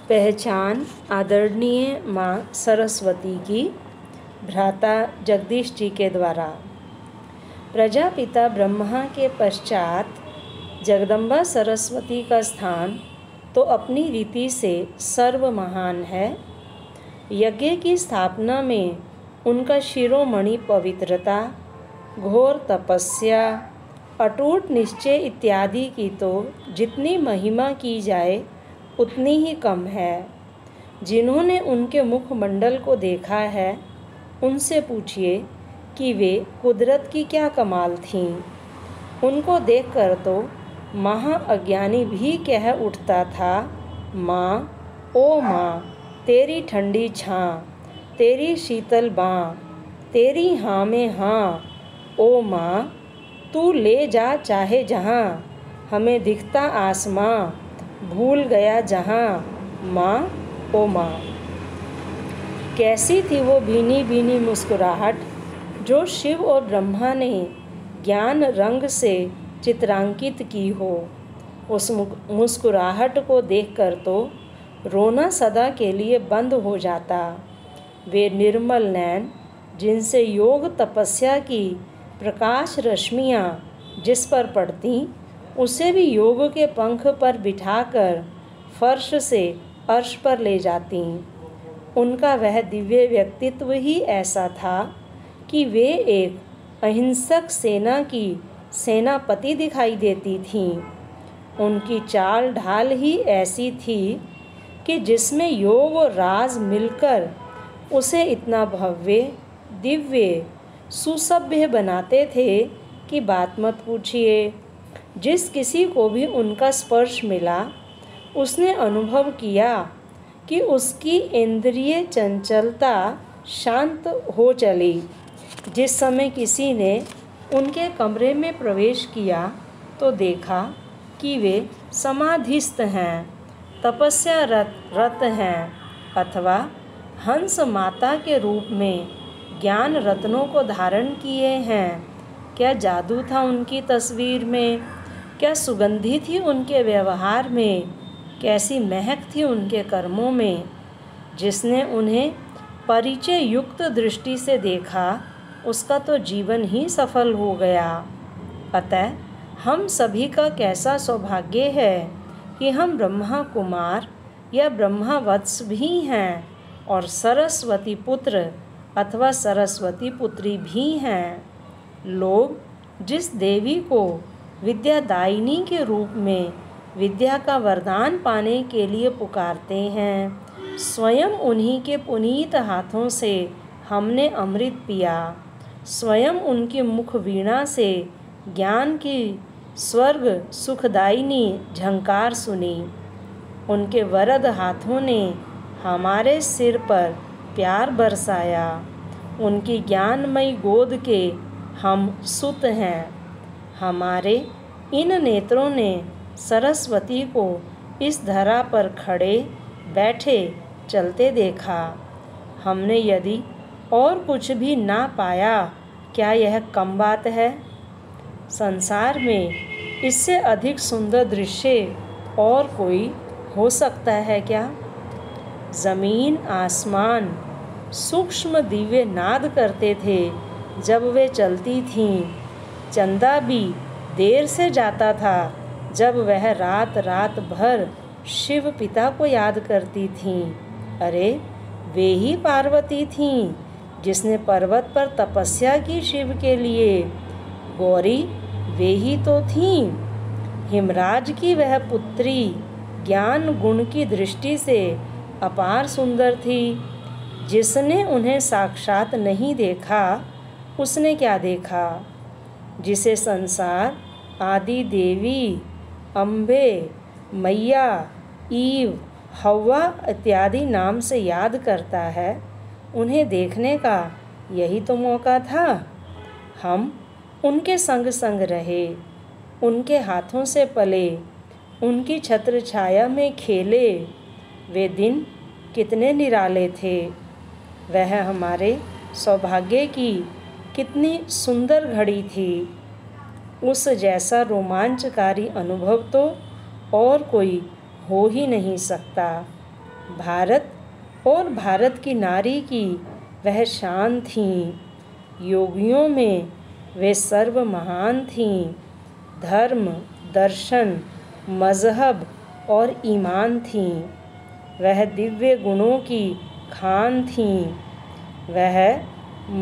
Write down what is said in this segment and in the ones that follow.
पहचान आदरणीय माँ सरस्वती की भ्राता जगदीश जी के द्वारा। प्रजापिता ब्रह्मा के पश्चात जगदम्बा सरस्वती का स्थान तो अपनी रीति से सर्व महान है। यज्ञ की स्थापना में उनका शिरोमणि पवित्रता, घोर तपस्या, अटूट निश्चय इत्यादि की तो जितनी महिमा की जाए उतनी ही कम है। जिन्होंने उनके मुखमंडल को देखा है उनसे पूछिए कि वे कुदरत की क्या कमाल थीं। उनको देखकर तो महाअज्ञानी भी कह उठता था, माँ, ओ माँ, तेरी ठंडी छाँ, तेरी शीतल बाँ, तेरी हाँ में हाँ, ओ माँ, तू ले जा चाहे जहाँ, हमें दिखता आसमां, भूल गया जहाँ, माँ, ओ माँ। कैसी थी वो भीनी भीनी मुस्कुराहट जो शिव और ब्रह्मा ने ज्ञान रंग से चित्रांकित की हो। उस मुस्कुराहट को देखकर तो रोना सदा के लिए बंद हो जाता। वे निर्मल नैन जिनसे योग तपस्या की प्रकाश रश्मियाँ जिस पर पड़ती उसे भी योग के पंख पर बिठाकर फर्श से अर्श पर ले जाती। उनका वह दिव्य व्यक्तित्व ही ऐसा था कि वे एक अहिंसक सेना की सेनापति दिखाई देती थीं। उनकी चाल ढाल ही ऐसी थी कि जिसमें योग और राज मिलकर उसे इतना भव्य, दिव्य, सुसभ्य बनाते थे कि बात मत पूछिए। जिस किसी को भी उनका स्पर्श मिला उसने अनुभव किया कि उसकी इंद्रिय चंचलता शांत हो चली। जिस समय किसी ने उनके कमरे में प्रवेश किया तो देखा कि वे समाधिस्थ हैं, तपस्या रत हैं अथवा हंस माता के रूप में ज्ञान रत्नों को धारण किए हैं। क्या जादू था उनकी तस्वीर में, क्या सुगंधी थी उनके व्यवहार में, कैसी महक थी उनके कर्मों में। जिसने उन्हें परिचय युक्त दृष्टि से देखा उसका तो जीवन ही सफल हो गया। अतः हम सभी का कैसा सौभाग्य है कि हम ब्रह्मा कुमार या ब्रह्मा वत्स भी हैं और सरस्वती पुत्र अथवा सरस्वती पुत्री भी हैं। लोग जिस देवी को विद्यादायिनी के रूप में विद्या का वरदान पाने के लिए पुकारते हैं, स्वयं उन्हीं के पुनीत हाथों से हमने अमृत पिया। स्वयं उनकी मुख वीणा से ज्ञान की स्वर्ग सुखदायिनी झंकार सुनी। उनके वरद हाथों ने हमारे सिर पर प्यार बरसाया। उनकी ज्ञानमयी गोद के हम सुत हैं। हमारे इन नेत्रों ने सरस्वती को इस धरा पर खड़े बैठे चलते देखा। हमने यदि और कुछ भी ना पाया, क्या यह कम बात है? संसार में इससे अधिक सुंदर दृश्य और कोई हो सकता है क्या? ज़मीन आसमान सूक्ष्म दिव्य नाद करते थे जब वे चलती थीं। चंदा भी देर से जाता था जब वह रात रात भर शिव पिता को याद करती थीं। अरे वे ही पार्वती थीं जिसने पर्वत पर तपस्या की शिव के लिए। गौरी वे ही तो थीं। हिमराज की वह पुत्री ज्ञान गुण की दृष्टि से अपार सुंदर थी। जिसने उन्हें साक्षात नहीं देखा उसने क्या देखा? जिसे संसार आदि देवी, अम्बे, मैया, ईव, हव्वा इत्यादि नाम से याद करता है, उन्हें देखने का यही तो मौका था। हम उनके संग संग रहे, उनके हाथों से पले, उनकी छत्र छाया में खेले। वे दिन कितने निराले थे। वह हमारे सौभाग्य की कितनी सुंदर घड़ी थी। उस जैसा रोमांचकारी अनुभव तो और कोई हो ही नहीं सकता। भारत और भारत की नारी की वह शान थीं। योगियों में वे सर्व महान थीं। धर्म, दर्शन, मज़हब और ईमान थीं। वह दिव्य गुणों की खान थीं। वह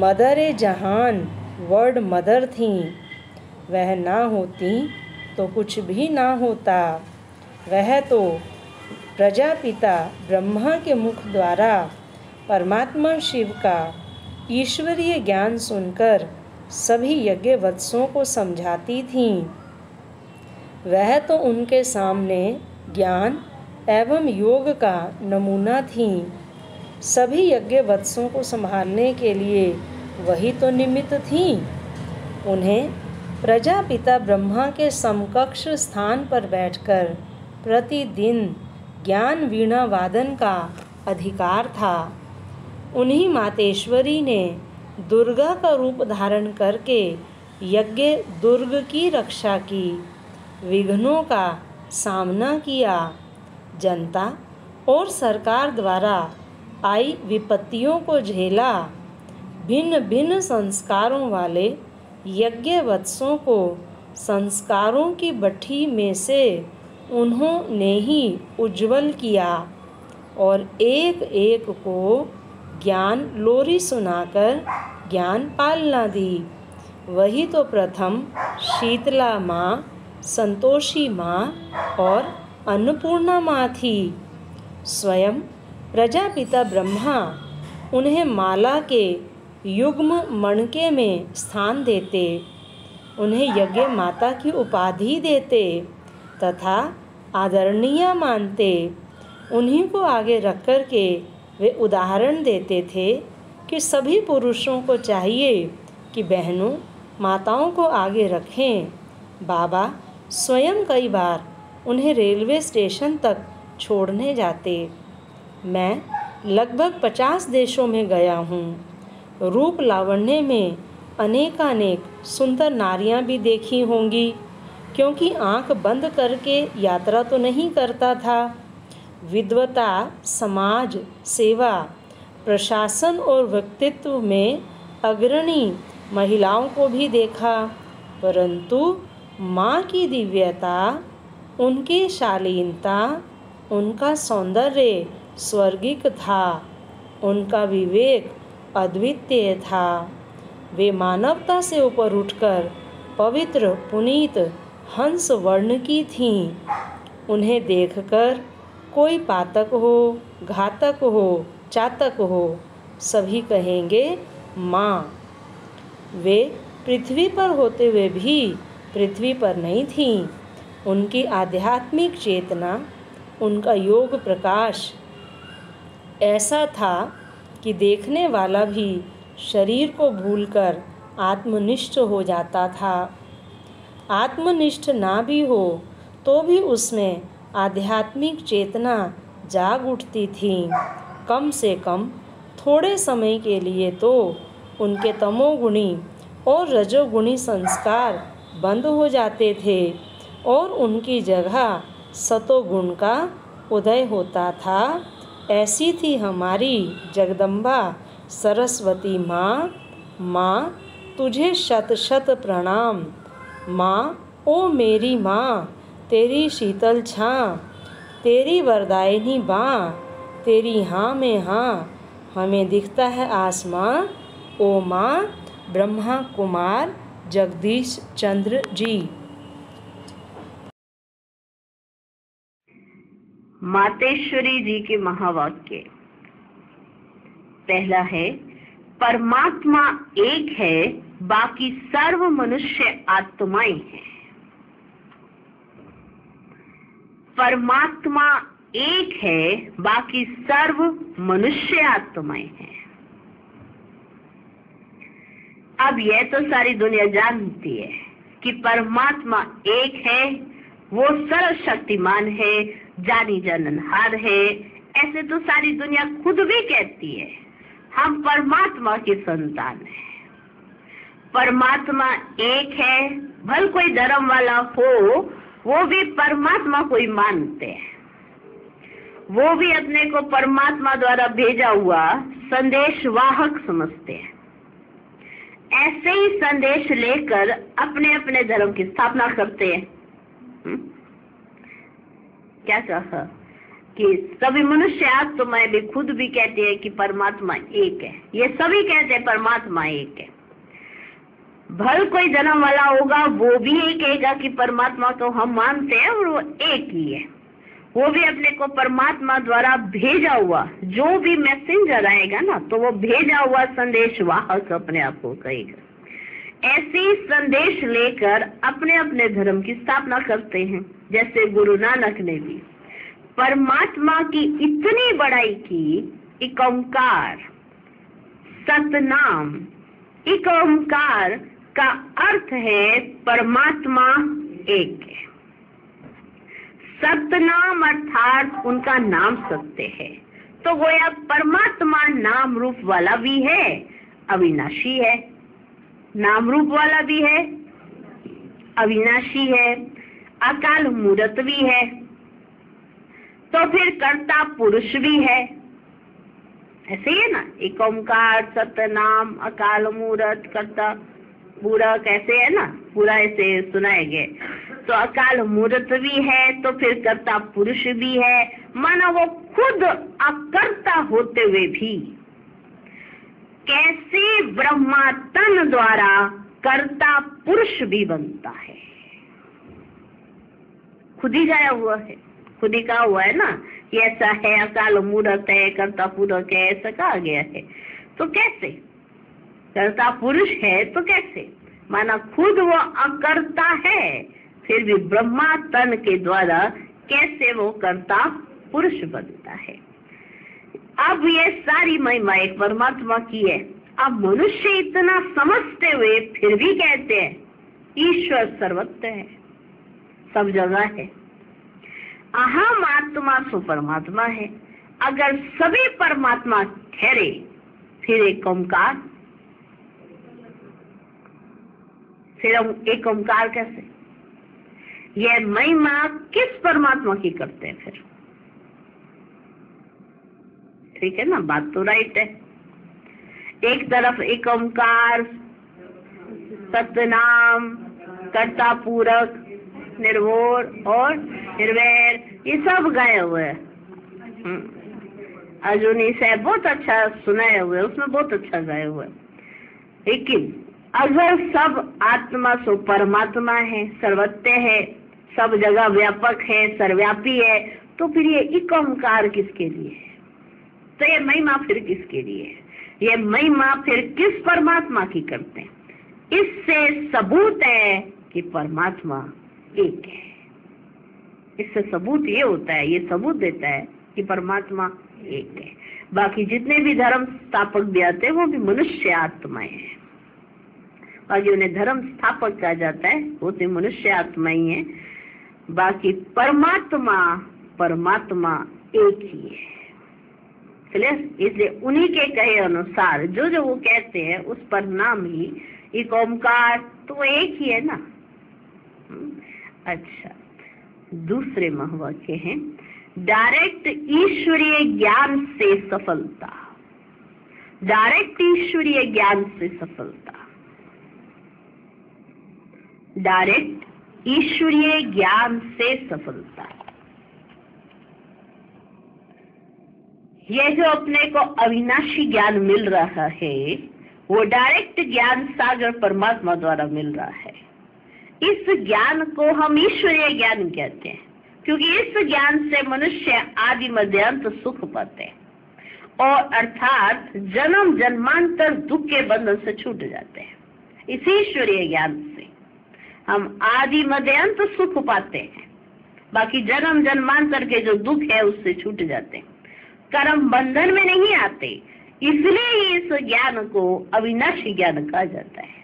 मदर जहान, वर्ल्ड मदर थीं। वह ना होती तो कुछ भी ना होता। वह तो प्रजापिता ब्रह्मा के मुख द्वारा परमात्मा शिव का ईश्वरीय ज्ञान सुनकर सभी यज्ञवत्सों को समझाती थीं। वह तो उनके सामने ज्ञान एवं योग का नमूना थीं। सभी यज्ञवत्सों को संभालने के लिए वही तो निमित्त थीं। उन्हें प्रजापिता ब्रह्मा के समकक्ष स्थान पर बैठकर प्रतिदिन ज्ञान वीणा वादन का अधिकार था। उन्हीं मातेश्वरी ने दुर्गा का रूप धारण करके यज्ञ दुर्ग की रक्षा की, विघ्नों का सामना किया, जनता और सरकार द्वारा आई विपत्तियों को झेला। भिन्न भिन्न संस्कारों वाले यज्ञवत्सों को संस्कारों की भट्ठी में से उन्होंने ही उज्ज्वल किया और एक एक को ज्ञान लोरी सुनाकर ज्ञान पालना दी। वही तो प्रथम शीतला माँ, संतोषी माँ और अन्नपूर्णा माँ थी। स्वयं प्रजापिता ब्रह्मा उन्हें माला के युग्म मणके में स्थान देते, उन्हें यज्ञ माता की उपाधि देते तथा आदरणीय मानते। उन्हीं को आगे रख कर के वे उदाहरण देते थे कि सभी पुरुषों को चाहिए कि बहनों माताओं को आगे रखें। बाबा स्वयं कई बार उन्हें रेलवे स्टेशन तक छोड़ने जाते। मैं लगभग 50 देशों में गया हूँ। रूप लावण्य में अनेकानेक सुंदर नारियाँ भी देखी होंगी, क्योंकि आंख बंद करके यात्रा तो नहीं करता था। विद्वता, समाज सेवा, प्रशासन और व्यक्तित्व में अग्रणी महिलाओं को भी देखा, परंतु माँ की दिव्यता, उनकी शालीनता, उनका सौंदर्य स्वर्गिक था, उनका विवेक अद्वितीय था। वे मानवता से ऊपर उठकर पवित्र पुनीत हंस वर्ण की थीं। उन्हें देखकर कोई पातक हो, घातक हो, चातक हो, सभी कहेंगे माँ। वे पृथ्वी पर होते हुए भी पृथ्वी पर नहीं थीं। उनकी आध्यात्मिक चेतना, उनका योग प्रकाश ऐसा था कि देखने वाला भी शरीर को भूलकर आत्मनिष्ठ हो जाता था। आत्मनिष्ठ ना भी हो तो भी उसमें आध्यात्मिक चेतना जाग उठती थी। कम से कम थोड़े समय के लिए तो उनके तमोगुणी और रजोगुणी संस्कार बंद हो जाते थे और उनकी जगह सतोगुण का उदय होता था। ऐसी थी हमारी जगदम्बा सरस्वती माँ। माँ तुझे शत शत प्रणाम। माँ ओ मेरी माँ, तेरी शीतल छाँ, तेरी वरदायिनी बाँ, तेरी हाँ में हाँ, हमें दिखता है आसमां। ओ माँ ब्रह्मा कुमार जगदीश चंद्र जी। मातेश्वरी जी के महावाक्य। पहला है, परमात्मा एक है, बाकी सर्व मनुष्य आत्माएं हैं। परमात्मा एक है, बाकी सर्व मनुष्य आत्माएं हैं। अब यह तो सारी दुनिया जानती है कि परमात्मा एक है, वो सर्वशक्तिमान है, जानी जाननहार है। ऐसे तो सारी दुनिया खुद भी कहती है। हम परमात्मा की संतान हैं। परमात्मा एक है। भल कोई धर्म वाला हो, वो भी परमात्मा को ही मानते हैं। वो भी अपने को परमात्मा द्वारा भेजा हुआ संदेशवाहक समझते हैं। ऐसे ही संदेश लेकर अपने अपने धर्म की स्थापना करते हैं। क्या कहा कि सभी मनुष्य आत्माएं भी खुद भी कहते हैं कि परमात्मा एक है। ये सभी कहते हैं परमात्मा एक है। भल कोई जन्म वाला होगा वो भी यही कहेगा कि परमात्मा को हम मानते हैं और वो एक ही है। वो भी अपने को परमात्मा द्वारा भेजा हुआ, जो भी मैसेंजर आएगा ना, तो वो भेजा हुआ संदेशवाहक अपने आप को कहेगा। ऐसे ही संदेश लेकर अपने अपने धर्म की स्थापना करते हैं। जैसे गुरु नानक ने भी परमात्मा की इतनी बड़ाई की, एक ओंकार सतनाम। एक ओंकार का अर्थ है परमात्मा एक है। सतनाम अर्थात उनका नाम सत्य है। तो गोया परमात्मा नाम रूप वाला भी है, अविनाशी है। नाम रूप वाला भी है, अविनाशी है, अकाल मूर्त भी है, तो फिर कर्ता पुरुष भी है। ऐसे ही है ना, एक ओंकार सतनाम अकाल मूर्त कर्ता पूरा कैसे है ना, पूरा ऐसे सुनाए गए। तो अकाल मूर्त भी है, तो फिर कर्ता पुरुष भी है। माना वो खुद अकर्ता होते हुए भी कैसे ब्रह्मा तन द्वारा कर्ता पुरुष भी बनता है। खुद ही गाया हुआ है, खुद ही कहा हुआ है ना, ये ऐसा है, अकाल मूर्त है, कर्ता पुरुष है, ऐसा कहा गया है। तो कैसे कर्ता पुरुष है, तो कैसे माना खुद वो अकर्ता है, फिर भी ब्रह्मा तन के द्वारा कैसे वो कर्ता पुरुष बनता है। अब ये सारी महिमा एक परमात्मा की है। अब मनुष्य इतना समझते हुए फिर भी कहते हैं ईश्वर सर्वत्र है, सब जगह है। अहम आत्मा सो परमात्मा है। अगर सभी परमात्मा ठहरे फिर एक ओंकार, फिर एक ओंकार कैसे? यह महिमा किस परमात्मा की करते हैं फिर? ठीक है ना, बात तो राइट है। एक तरफ एक ओंकार सतनाम कर्ता पूरक निर्भोर और निर्वैर, ये सब गाए हुए हैं। अर्जुनी से बहुत अच्छा सुनाए हुए, उसमें बहुत अच्छा गाए हुए। लेकिन अगर सब आत्मा सो परमात्मा है, सर्वत्र है, सब जगह व्यापक है, सर्वव्यापी है, तो फिर ये एक ओंकार किसके लिए है? तो ये महिमा फिर किसके लिए है? ये महिमा फिर किस परमात्मा की करते हैं? इससे सबूत है कि परमात्मा एक है। इससे सबूत ये होता है, ये सबूत देता है कि परमात्मा एक है। बाकी जितने भी धर्म स्थापक भी आते हैं वो भी मनुष्य आत्माएं हैं। बाकी उन्हें धर्म स्थापक कहा जाता है, वो तो मनुष्य आत्मा ही है। बाकी परमात्मा परमात्मा एक ही है। इसलिए उन्हीं के कहे अनुसार जो जो वो कहते हैं उस पर नाम ही एक ओंकार, तो वो एक ही है ना। अच्छा, दूसरे महवाक्य हैं डायरेक्ट ईश्वरीय ज्ञान से सफलता। डायरेक्ट ईश्वरीय ज्ञान से सफलता, डायरेक्ट ईश्वरीय ज्ञान से सफलता। यह जो अपने को अविनाशी ज्ञान मिल रहा है वो डायरेक्ट ज्ञान सागर परमात्मा द्वारा मिल रहा है। इस ज्ञान को हम ईश्वरीय ज्ञान कहते हैं, क्योंकि इस ज्ञान से मनुष्य आदि मध्यांत सुख पाते हैं, और अर्थात जन्म जन्मांतर दुख के बंधन से छूट जाते हैं। इस ईश्वरीय ज्ञान से हम आदि मध्यांत सुख पाते हैं, बाकी जन्म जन्मांतर के जो दुख है उससे छूट जाते हैं, कर्म बंधन में नहीं आते। इसलिए ही इस ज्ञान को अविनाशी ज्ञान कहा जाता है।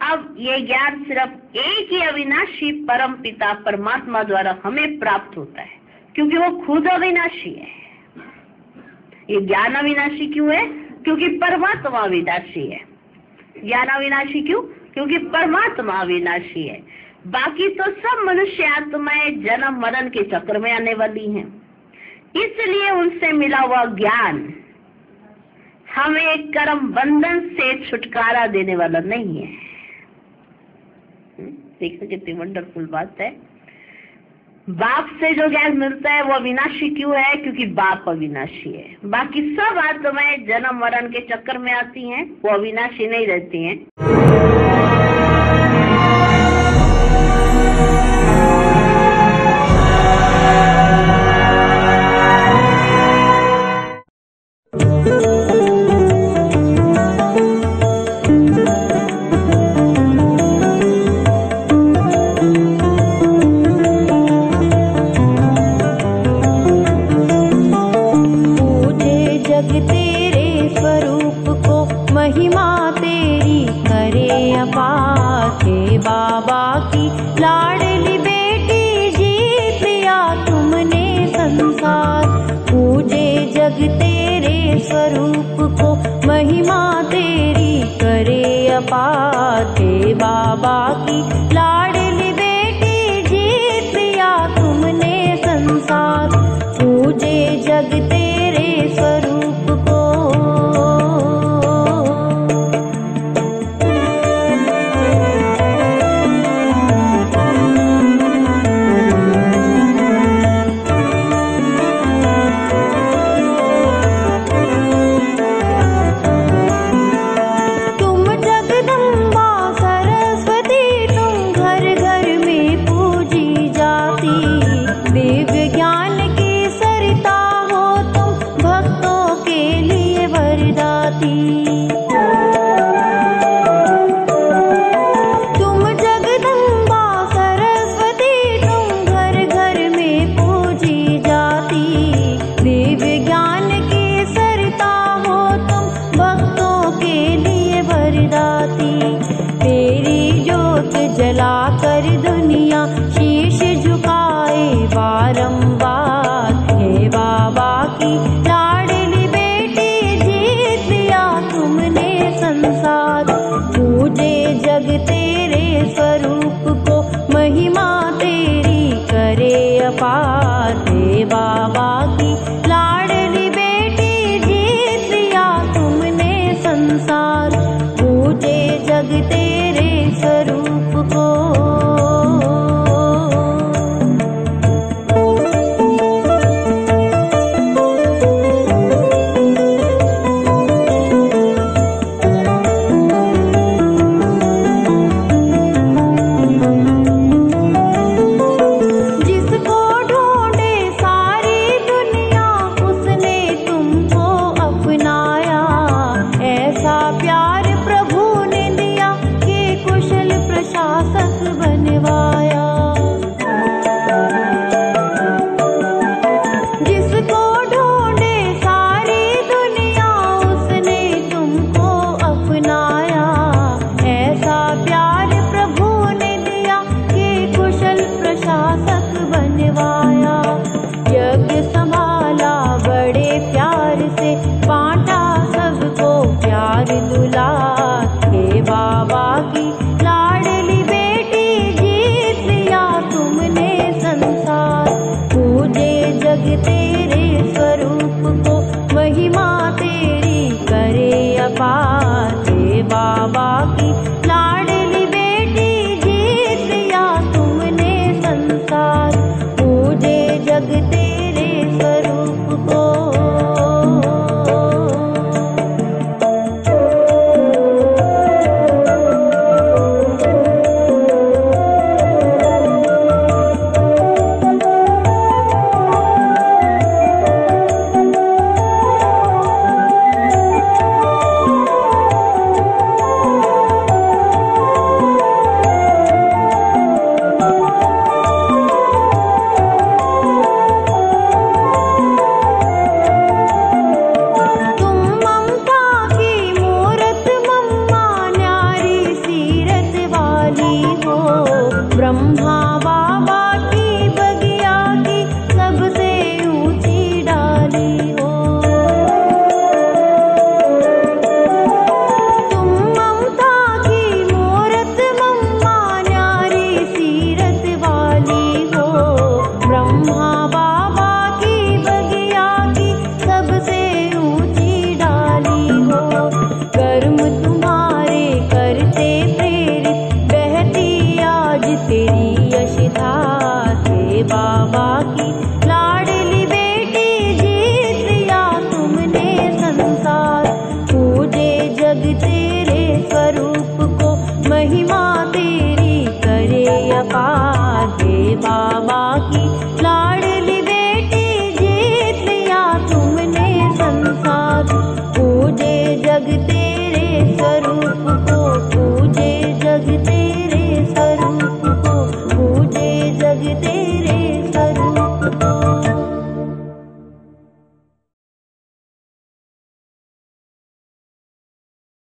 अब ये ज्ञान सिर्फ एक ही अविनाशी परम पिता परमात्मा द्वारा हमें प्राप्त होता है, क्योंकि वो खुद अविनाशी है। ये ज्ञान अविनाशी क्यों है? क्योंकि परमात्मा अविनाशी है। ज्ञान अविनाशी क्यों? क्योंकि परमात्मा अविनाशी है। बाकी तो सब मनुष्य आत्माएं जन्म मरण के चक्र में आने वाली हैं। इसलिए उनसे मिला हुआ ज्ञान हमें कर्म बंधन से छुटकारा देने वाला नहीं है। देखो कितनी वंडरफुल बात है। बाप से जो ज्ञान मिलता है वो अविनाशी क्यों है? क्योंकि बाप अविनाशी है। बाकी सब आत्माएं जन्म मरण के चक्कर में आती हैं, वो अविनाशी नहीं रहती हैं। बाबा की लाडली बेटी जीत लिया तुमने संसार। पूजे जग तेरे स्वरूप को, महिमा तेरी करे अपार। हे बाबा की लाडली बेटी जीत लिया तुमने संसार। पूजे जग तेरे स्वरूप को। जलाकर दुनिया शीश झुकाए बारंबार। हे बाबा की लाडली बेटी जीत लिया तुमने संसार। पूजे जग तेरे स्वरूप को, महिमा तेरी करे अपार। हे बाबा की लाडली बेटी जीत लिया तुमने संसार। पूजे जग तेरे स्वरूप को। जिसको ढूंढे सारी दुनिया उसने तुमको अपनाया। ऐसा प्यार प्रभु ने दिया कि कुशल प्रशासक बनवाया। जिसको ढूंढे सारी दुनिया उसने तुमको अपनाया। ऐसा प्यार प्रभु ने दिया कि कुशल प्रशासक बनवाया। यज्ञ संभाला बड़े प्यार से, बांटा सबको प्यार दुलार। हे बाबा की लाडली बेटी जीत लिया तुमने संसार। पूजे जग तेरे स्वरूप को, महिमा तेरी करे अपार। हे बाबा की